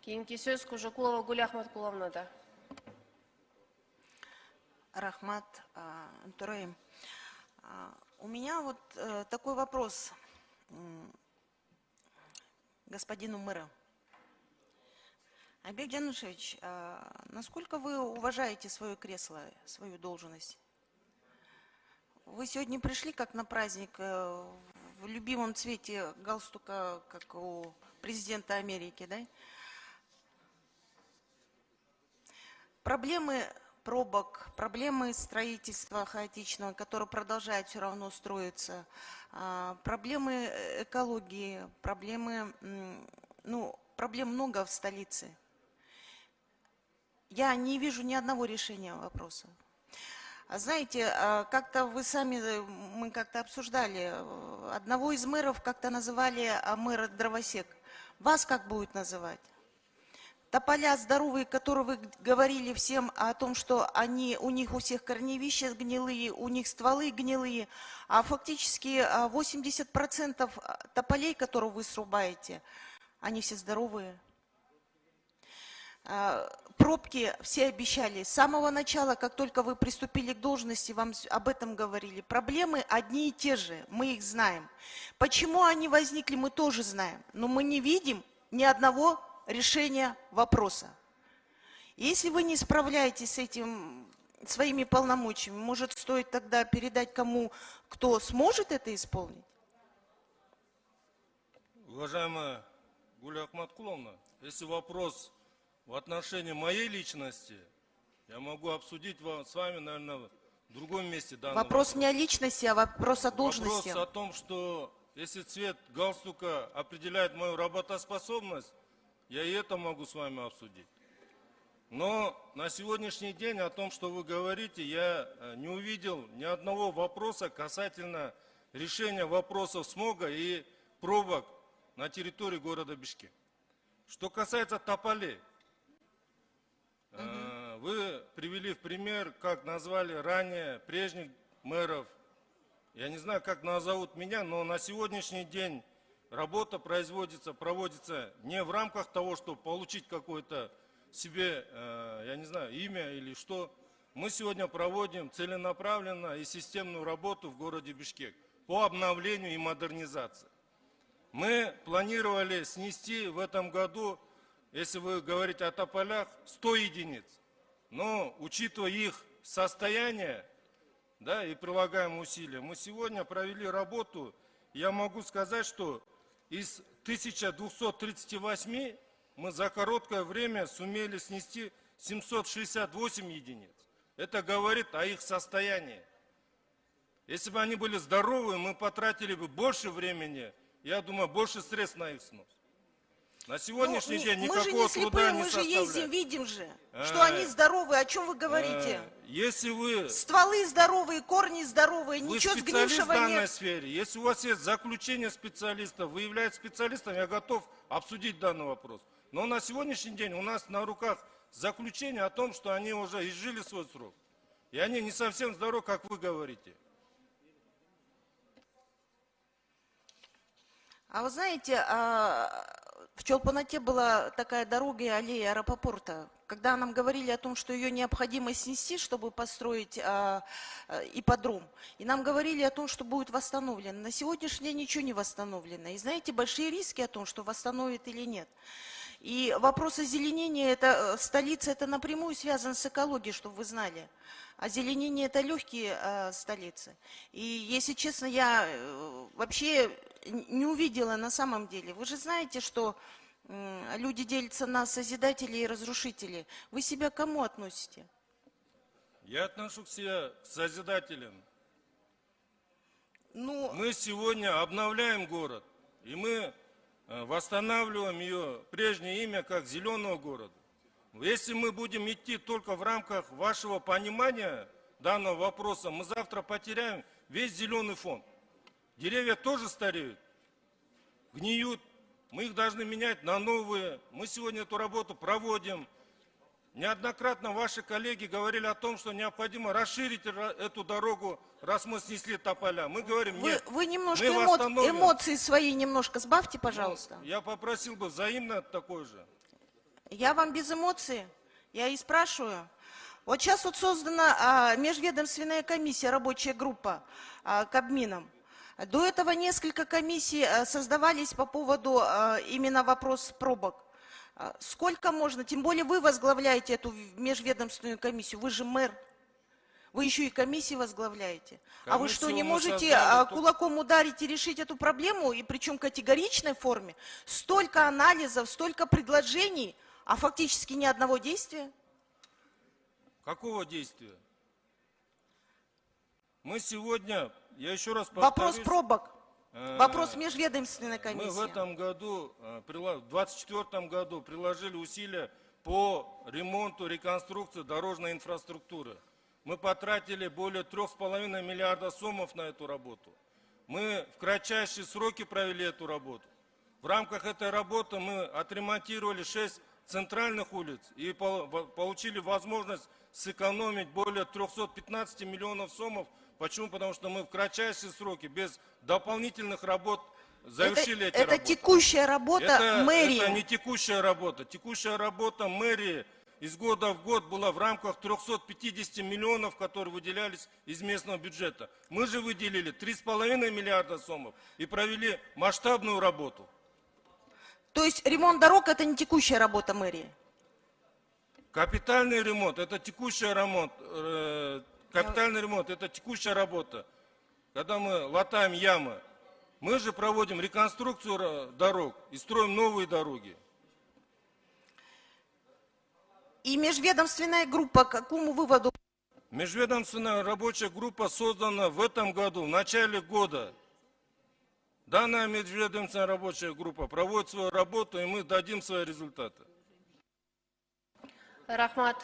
Кейінгі сөз Кожокулова Гүл Ахматқұловнада. Рахмат, Антураим. У меня вот такой вопрос господину мэру. Айбек Джанушевич, насколько вы уважаете свое кресло, свою должность? Вы сегодня пришли как на праздник в любимом цвете галстука, как у президента Америки, да? Проблемы пробок, проблемы строительства хаотичного, которое продолжает все равно строиться, проблемы экологии, проблемы, проблем много в столице. Я не вижу ни одного решения вопроса. Знаете, как-то вы сами, мы как-то обсуждали, одного из мэров как-то называли мэр дровосек. Вас как будет называть? Тополя здоровые, которые вы говорили всем о том, что у них у всех корневища гнилые, у них стволы гнилые, а фактически 80% тополей, которые вы срубаете, они все здоровые. Пробки все обещали. С самого начала, как только вы приступили к должности, вам об этом говорили. Проблемы одни и те же, мы их знаем. Почему они возникли, мы тоже знаем. Но мы не видим ни одного решения вопроса. Если вы не справляетесь с этим своими полномочиями, может, стоит тогда передать кому, кто сможет это исполнить? Уважаемая Гуля Ахматқұловна, если вопрос в отношении моей личности, я могу обсудить с вами, наверное, в другом месте. Вопрос не о личности, а вопрос о должности. Вопрос о том, что если цвет галстука определяет мою работоспособность, я и это могу с вами обсудить. Но на сегодняшний день о том, что вы говорите, я не увидел ни одного вопроса касательно решения вопросов смога и пробок на территории города Бишкек. Что касается тополей, вы привели в пример, как назвали ранее прежних мэров. Я не знаю, как назовут меня, но на сегодняшний день работа проводится не в рамках того, чтобы получить какое-то себе, я не знаю, имя или что. Мы сегодня проводим целенаправленно и системную работу в городе Бишкек по обновлению и модернизации. Мы планировали снести в этом году, если вы говорите о тополях, 100 единиц. Но, учитывая их состояние, да, и прилагаемые усилия, мы сегодня провели работу. Я могу сказать, что из 1238 мы за короткое время сумели снести 768 единиц. Это говорит о их состоянии. Если бы они были здоровы, мы потратили бы больше времени, я думаю, больше средств на их снос. На сегодняшний день никакого труда не составляет. Мы же ездим, видим же, что они здоровые. О чем вы говорите? Если вы... Стволы здоровые, корни здоровые, ничего сгнившего нет. Вы специалист в данной сфере. Если у вас есть заключение специалистов, вы являетесь специалистом, я готов обсудить данный вопрос. Но на сегодняшний день у нас на руках заключение о том, что они уже изжили свой срок. И они не совсем здоровы, как вы говорите. А вы знаете, в Чолпанате была такая дорога и аллея аэропорта. Когда нам говорили о том, что ее необходимо снести, чтобы построить ипподром, и нам говорили о том, что будет восстановлено. На сегодняшний день ничего не восстановлено. И знаете, большие риски о том, что восстановит или нет. И вопрос озеленения в столице это напрямую связан с экологией, чтобы вы знали. Озеленение это легкие столицы. И если честно, я вообще не увидела на самом деле. Вы же знаете, что люди делятся на созидателей и разрушителей. Вы себя к кому относите? Я отношу к себе к созидателям. Мы сегодня обновляем город, и мы восстанавливаем ее прежнее имя как зеленого города. Если мы будем идти только в рамках вашего понимания данного вопроса, мы завтра потеряем весь зеленый фонд. Деревья тоже стареют, гниют, мы их должны менять на новые. Мы сегодня эту работу проводим. Неоднократно ваши коллеги говорили о том, что необходимо расширить эту дорогу, раз мы снесли тополя. Мы говорим, нет, вы немножко эмоции свои немножко сбавьте, пожалуйста. Я попросил бы взаимно такой же. Я вам без эмоций, я и спрашиваю. Вот сейчас вот создана межведомственная комиссия, рабочая группа Кабмином. До этого несколько комиссий создавались по поводу именно вопрос пробок. Сколько можно, тем более вы возглавляете эту межведомственную комиссию, вы же мэр, вы еще и комиссии возглавляете. А вы что, не Комиссию мы можете создали кулаком ударить и решить эту проблему, и причем в категоричной форме? Столько анализов, столько предложений, а фактически ни одного действия? Какого действия? Мы сегодня, я еще раз Вопрос повторюсь, пробок, вопрос межведомственной комиссии. мы в этом году, в 2024 году приложили усилия по ремонту, реконструкции дорожной инфраструктуры. Мы потратили более 3,5 миллиарда сомов на эту работу. Мы в кратчайшие сроки провели эту работу. В рамках этой работы мы отремонтировали 6 центральных улиц и получили возможность сэкономить более 315 миллионов сомов. Почему? Потому что мы в кратчайшие сроки, без дополнительных работ, завершили эти работы. Это текущая работа мэрии. Это не текущая работа. Текущая работа мэрии из года в год была в рамках 350 миллионов, которые выделялись из местного бюджета. Мы же выделили 3,5 миллиарда сомов и провели масштабную работу. То есть ремонт дорог это не текущая работа мэрии? Капитальный ремонт – это текущий ремонт. Капитальный ремонт – это текущая работа. Когда мы латаем ямы, мы же проводим реконструкцию дорог и строим новые дороги. И межведомственная группа к какому выводу? Межведомственная рабочая группа создана в этом году, в начале года. Данная межведомственная рабочая группа проводит свою работу, и мы дадим свои результаты. Рахмат.